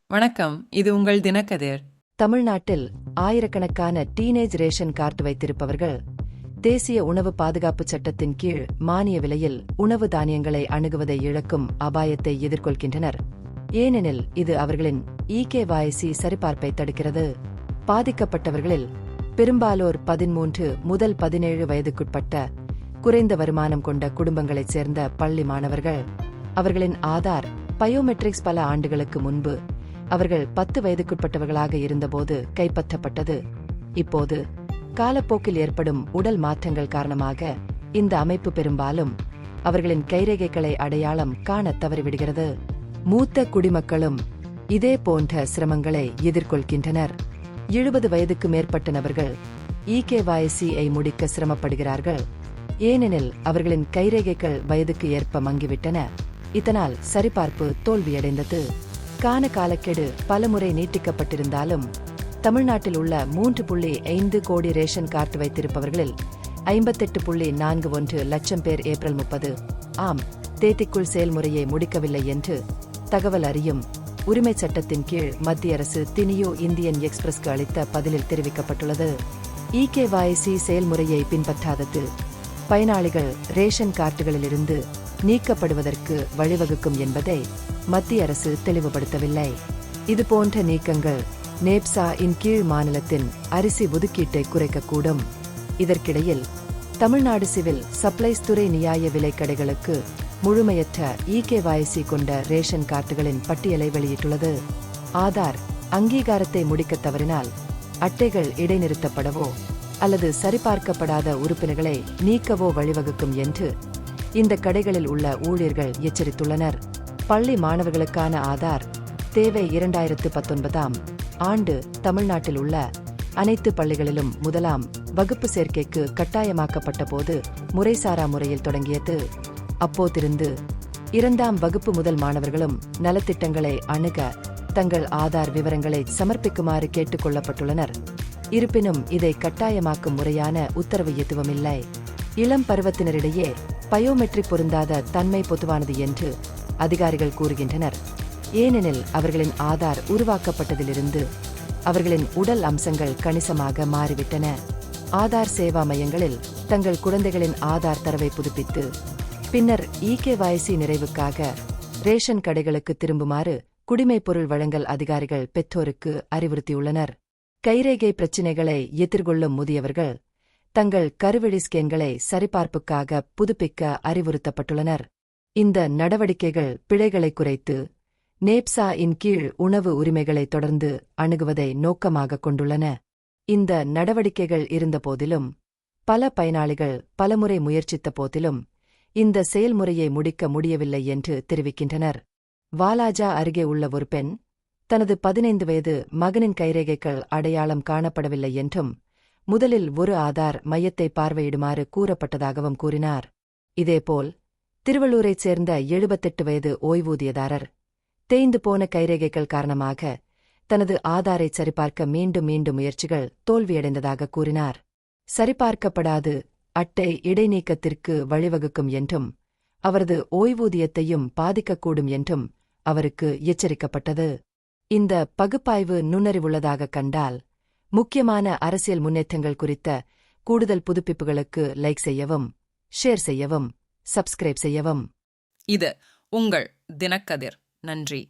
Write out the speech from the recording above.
வணக்கம், இது உங்கள் தினக்கதிர். தமிழ்நாட்டில் ஆயிரக்கணக்கான டீனேஜ் ரேஷன் கார்டு வைத்திருப்பவர்கள் தேசிய உணவு பாதுகாப்பு சட்டத்தின் கீழ் மானிய விலையில் உணவு தானியங்களை அணுகுவதை இழக்கும் அபாயத்தை எதிர்கொள்கின்றனர். ஏனெனில் இது அவர்களின் இகேஒய்சி சரிபார்ப்பை தடுக்கிறது. பாதிக்கப்பட்டவர்களில் பெரும்பாலோர் 13 முதல் 17 வயதுக்குட்பட்ட குறைந்த வருமானம் கொண்ட குடும்பங்களைச் சேர்ந்த பள்ளி மாணவர்கள். அவர்களின் ஆதார் பயோமெட்ரிக்ஸ் பல ஆண்டுகளுக்கு முன்பு அவர்கள் 10 வயதுக்குட்பட்டவர்களாக இருந்தபோது கைப்பற்றப்பட்டது. இப்போது காலப்போக்கில் ஏற்படும் உடல் மாற்றங்கள் காரணமாக இந்த அமைப்பு பெரும்பாலும் அவர்களின் கைரேகைகளை அடையாளம் காண தவறிவிடுகிறது. மூத்த குடிமக்களும் இதே போன்ற சிரமங்களை எதிர்கொள்கின்றனர். 70 வயதுக்கு மேற்பட்ட நபர்கள் இகேஒய்சியை முடிக்க சிரமப்படுகிறார்கள். ஏனெனில் அவர்களின் கைரேகைகள் வயதுக்கு ஏற்ப மங்கிவிட்டன. இதனால் சரிபார்ப்பு தோல்வியடைந்தது. காலக்கெடு பலமுறை நீட்டிக்கப்பட்டிருந்தாலும் தமிழ்நாட்டில் உள்ள 3.5 கோடி ரேஷன் கார்டு வைத்திருப்பவர்களில் 58.41 லட்சம் பேர் ஏப்ரல் 30 ஆம் தேதிக்குள் செயல்முறையை முடிக்கவில்லை என்று தகவல் அறியும் உரிமைச் சட்டத்தின் கீழ் மத்திய அரசு நியூ இந்தியன் எக்ஸ்பிரஸ்க்கு அளித்த பதிலில் தெரிவிக்கப்பட்டுள்ளது. இகேஒய்சி செயல்முறையை பின்பற்றாதது பயனாளிகள் ரேஷன் கார்டுகளிலிருந்து நீக்கப்படுவதற்கு வழிவகுக்கும் என்பதை மத்திய அரசு தெளிவுபடுத்தவில்லை. இதுபோன்ற நீக்கங்கள் நேப்சா இன் கீழ் மாநிலத்தின் அரிசி ஒதுக்கீட்டை குறைக்கக்கூடும். இதற்கிடையில் தமிழ்நாடு சிவில் சப்ளைஸ் துறை நியாய விலைக்கடைகளுக்கு முழுமையற்ற இகேஒய்சி கொண்ட ரேஷன் கார்டுகளின் பட்டியலை வெளியிட்டுள்ளது. ஆதார் அங்கீகாரத்தை முடிக்க தவறினால் அட்டைகள் இடைநிறுத்தப்படவோ அல்லது சரிபார்க்கப்படாத உறுப்பினர்களை நீக்கவோ வழிவகுக்கும் என்று இந்த கடைகளில் உள்ள ஊழியர்கள் எச்சரித்துள்ளனர். பள்ளி மாணவர்களுக்கான ஆதார் தேவை 2019ஆம் ஆண்டு தமிழ்நாட்டில் உள்ள அனைத்து பள்ளிகளிலும் 1ஆம் வகுப்பு சேர்க்கைக்கு கட்டாயமாக்கப்பட்ட போது முறைசாரா முறையில் தொடங்கியது. அப்போதிருந்து 2ஆம் வகுப்பு முதல் மாணவர்களும் நலத்திட்டங்களை அணுக தங்கள் ஆதார் விவரங்களை சமர்ப்பிக்குமாறு கேட்டுக் கொள்ளப்பட்டுள்ளனர். இருப்பினும் இதை கட்டாயமாக்கும் முறையான உத்தரவு எதுவுமில்லை. இளம் பருவத்தினரிடையே பயோமெட்ரிக் பொருந்தாத தன்மை பொதுவானது என்று அதிகாரிகள் கூறுகின்றனர். ஏனெனில் அவர்களின் ஆதார் உருவாக்கப்பட்டதிலிருந்து அவர்களின் உடல் அம்சங்கள் கணிசமாக மாறிவிட்டன. ஆதார் சேவா மையங்களில் தங்கள் குழந்தைகளின் ஆதார் தரவை புதுப்பித்து பின்னர் இகேஒய்சி நிறைவுக்காக ரேஷன் கடைகளுக்கு திரும்புமாறு குடிமைப் பொருள் வழங்கல் அதிகாரிகள் பெற்றோருக்கு அறிவுறுத்தியுள்ளனர். கைரேகை பிரச்சினைகளை எதிர்கொள்ளும் முதியவர்கள் தங்கள் கருவழி ஸ்கேன்களை சரிபார்ப்புக்காக புதுப்பிக்க அறிவுறுத்தப்பட்டுள்ளனர். இந்த நடவடிக்கைகள் பிழைகளை குறைத்து நேப்சா இன் கீழ் உணவு உரிமைகளை தொடர்ந்து அணுகுவதை நோக்கமாக கொண்டுள்ளன. இந்த நடவடிக்கைகள் இருந்தபோதிலும் பல பயனாளிகள் பலமுறை முயற்சித்த போதிலும் இந்த செயல்முறையை முடிக்க முடியவில்லை என்று தெரிவிக்கின்றனர். வாலாஜா அருகே உள்ள ஒரு பெண் தனது 15 வயது மகனின் கைரேகைகள் அடையாளம் காணப்படவில்லை என்றும் முதலில் ஒரு ஆதார் மையத்தை பார்வையிடுமாறு கூறப்பட்டதாகவும் கூறினார். இதேபோல் திருவள்ளூரைச் சேர்ந்த 78 வயது ஓய்வூதியதாரர் தேய்ந்து போன கைரேகைகள் காரணமாக தனது ஆதாரை சரிபார்க்க மீண்டும் முயற்சிகள் தோல்வியடைந்ததாக கூறினார். சரிபார்க்கப்படாது அட்டை இடைநீக்கத்திற்கு வழிவகுக்கும் என்றும் அவரது ஓய்வூதியத்தையும் பாதிக்கக்கூடும் என்றும் அவருக்கு எச்சரிக்கப்பட்டது. இந்த பகுப்பாய்வு நுண்ணறிவுள்ளதாக கண்டால் முக்கியமான அரசியல் முன்னேற்றங்கள் குறித்த கூடுதல் புதுப்பிப்புகளுக்கு லைக் செய்யவும், ஷேர் செய்யவும், சப்ஸ்கிரைப் செய்யவும். இது உங்கள் தினக்கதிர். நன்றி.